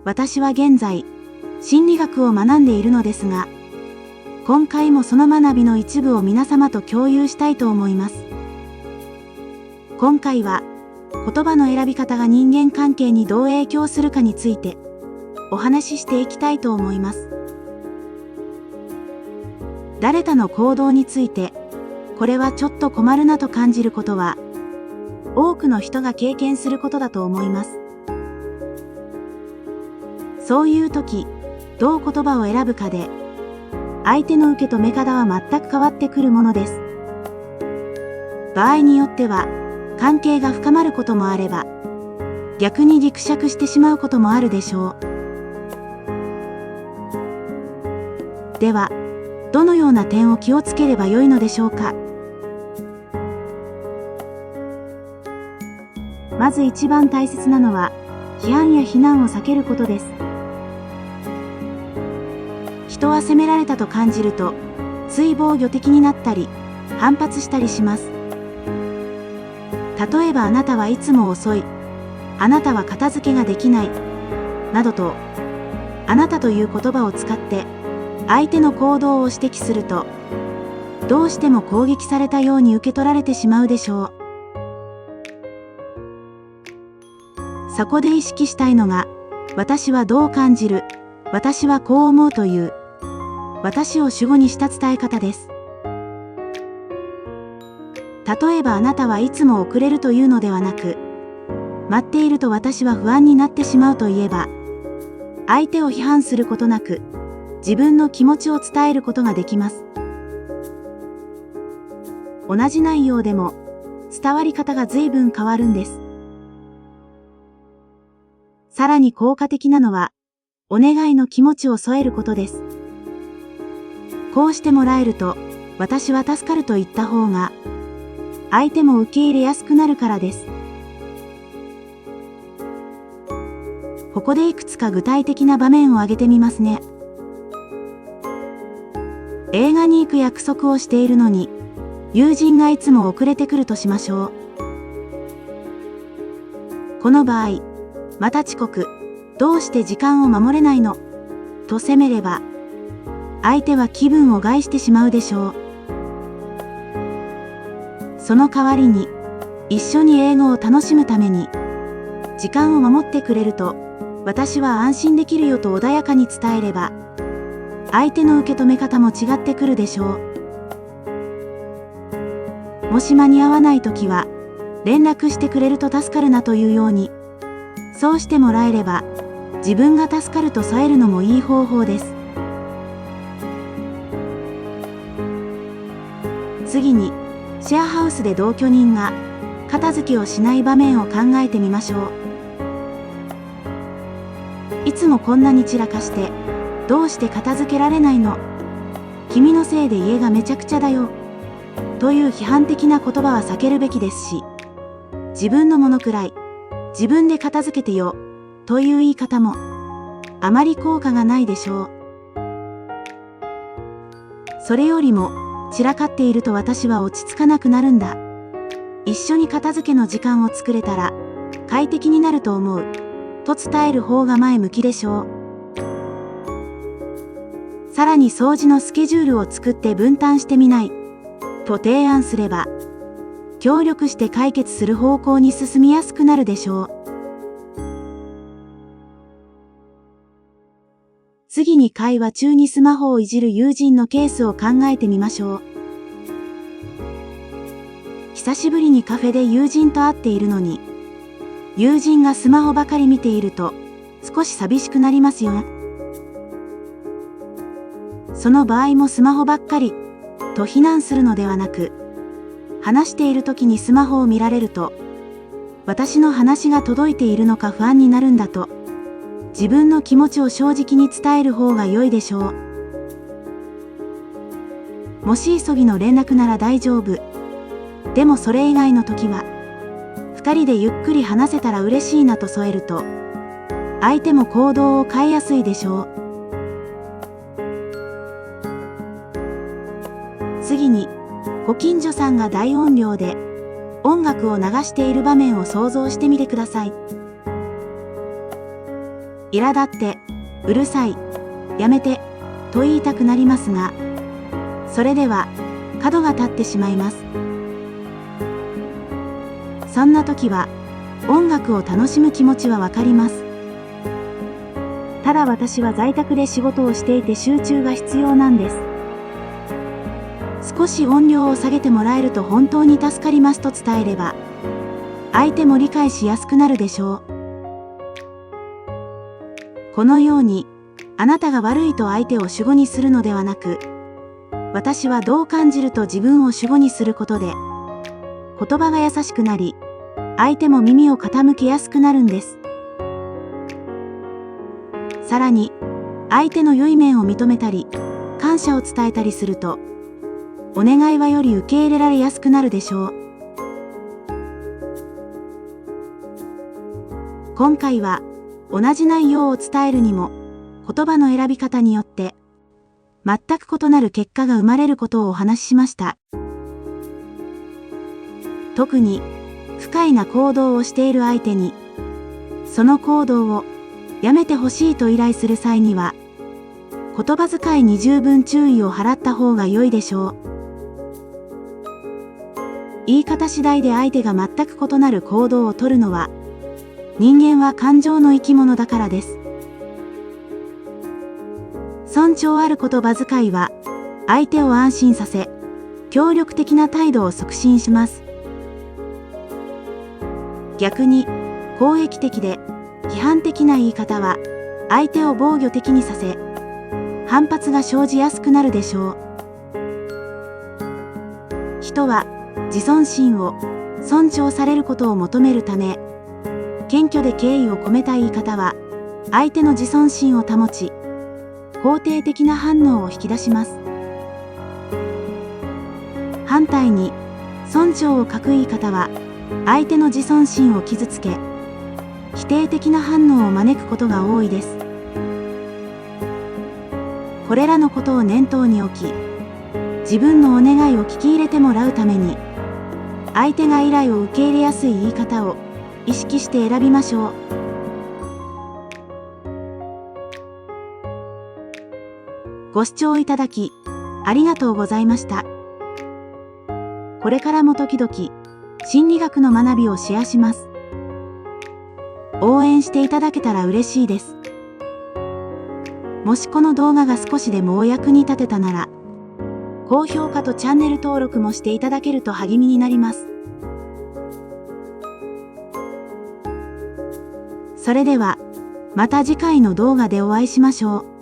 私は現在、心理学を学んでいるのですが、今回もその学びの一部を皆様と共有したいと思います。今回は、言葉の選び方が人間関係にどう影響するかについて、お話ししていきたいと思います。誰かの行動について、これはちょっと困るなと感じることは、多くの人が経験することだと思います。そういう時、どう言葉を選ぶかで、相手の受け止め方は全く変わってくるものです。場合によっては、関係が深まることもあれば、逆にぎくしゃくしてしまうこともあるでしょう。では、どのような点を気をつければよいのでしょうか。まず一番大切なのは、批判や非難を避けることです。人は責められたと感じると、つい防御的になったり、反発したりします。例えばあなたはいつも遅い、あなたは片付けができない、などと、あなたという言葉を使って、相手の行動を指摘すると、どうしても攻撃されたように受け取られてしまうでしょう。そこで意識したいのが、私はどう感じる、私はこう思うという、私を主語にした伝え方です。例えばあなたはいつも遅れるというのではなく、待っていると私は不安になってしまうと言えば、相手を批判することなく、自分の気持ちを伝えることができます。同じ内容でも、伝わり方が随分変わるんです。さらに効果的なのは、お願いの気持ちを添えることです。こうしてもらえると、私は助かると言った方が、相手も受け入れやすくなるからです。ここでいくつか具体的な場面を挙げてみますね。映画に行く約束をしているのに、友人がいつも遅れてくるとしましょう。この場合、また遅刻、どうして時間を守れないのと責めれば、相手は気分を害してしまうでしょう。その代わりに、一緒に映画を楽しむために、時間を守ってくれると、私は安心できるよと穏やかに伝えれば、相手の受け止め方も違ってくるでしょう。もし間に合わないときは、連絡してくれると助かるなというように、そうしてもらえれば、自分が助かると添えるのもいい方法です。次に、シェアハウスで同居人が片付けをしない場面を考えてみましょう。いつもこんなに散らかして、どうして片付けられないの？君のせいで家がめちゃくちゃだよ。という批判的な言葉は避けるべきですし、自分のものくらい、自分で片付けてよ、という言い方も、あまり効果がないでしょう。それよりも、散らかっていると私は落ち着かなくなるんだ。一緒に片付けの時間を作れたら、快適になると思う。と伝える方が前向きでしょう。さらに掃除のスケジュールを作って分担してみない。と提案すれば、協力して解決する方向に進みやすくなるでしょう。次に会話中にスマホをいじる友人のケースを考えてみましょう。久しぶりにカフェで友人と会っているのに、友人がスマホばかり見ていると少し寂しくなりますよね。その場合もスマホばっかりと非難するのではなく、話している時にスマホを見られると、私の話が届いているのか不安になるんだと、自分の気持ちを正直に伝える方が良いでしょう。もし急ぎの連絡なら大丈夫。でもそれ以外の時は、二人でゆっくり話せたら嬉しいなと添えると、相手も行動を変えやすいでしょう。次に、ご近所さんが大音量で音楽を流している場面を想像してみてください。苛立って、うるさい、やめて、と言いたくなりますが、それでは、角が立ってしまいます。そんな時は、音楽を楽しむ気持ちはわかります。ただ私は在宅で仕事をしていて集中が必要なんです。少し音量を下げてもらえると本当に助かりますと伝えれば、相手も理解しやすくなるでしょう。このように、あなたが悪いと相手を主語にするのではなく、私はどう感じると自分を主語にすることで、言葉が優しくなり、相手も耳を傾けやすくなるんです。さらに、相手の良い面を認めたり、感謝を伝えたりすると、お願いはより受け入れられやすくなるでしょう。今回は、同じ内容を伝えるにも、言葉の選び方によって、全く異なる結果が生まれることをお話ししました。特に、不快な行動をしている相手に、その行動をやめてほしいと依頼する際には、言葉遣いに十分注意を払った方が良いでしょう。言い方次第で相手が全く異なる行動をとるのは、人間は感情の生き物だからです。尊重ある言葉遣いは、相手を安心させ、協力的な態度を促進します。逆に、攻撃的で、批判的な言い方は、相手を防御的にさせ、反発が生じやすくなるでしょう。人は、自尊心を尊重されることを求めるため、謙虚で敬意を込めた言い方は、相手の自尊心を保ち、肯定的な反応を引き出します。反対に、尊重を欠く言い方は、相手の自尊心を傷つけ、否定的な反応を招くことが多いです。これらのことを念頭に置き、自分のお願いを聞き入れてもらうために、相手が依頼を受け入れやすい言い方を意識して選びましょう。ご視聴いただき、ありがとうございました。これからも時々、心理学の学びをシェアします。応援していただけたら嬉しいです。もしこの動画が少しでもお役に立てたなら、高評価とチャンネル登録もしていただけると励みになります。それでは、また次回の動画でお会いしましょう。